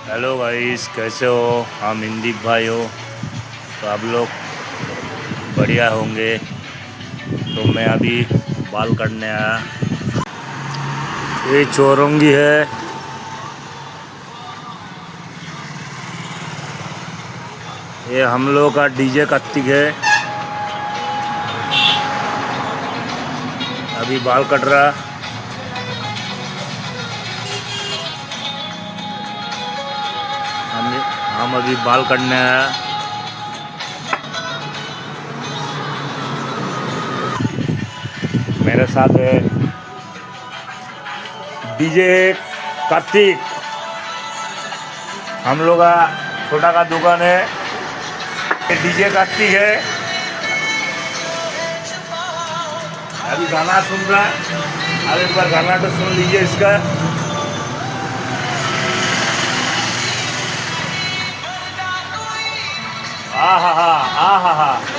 Hello guys, कैसे हो? हम हिंदी भाई हो तो आप लोग बढ़िया होंगे। तो मैं अभी बाल काटने आया। ये चौरंगी है। ये हम लोग का डीजे कार्तिक है। अभी बाल कट रहा। हम हम अभी बाल काटने आया। मेरे साथ है डीजे कार्तिक। हम लोग का छोटा का दुकान है। ये डीजे कार्तिक है। अभी गाना सुन रहा है। अब एक बार गाना तो सुन लीजिए इसका। आ हा हा, आ हा हा।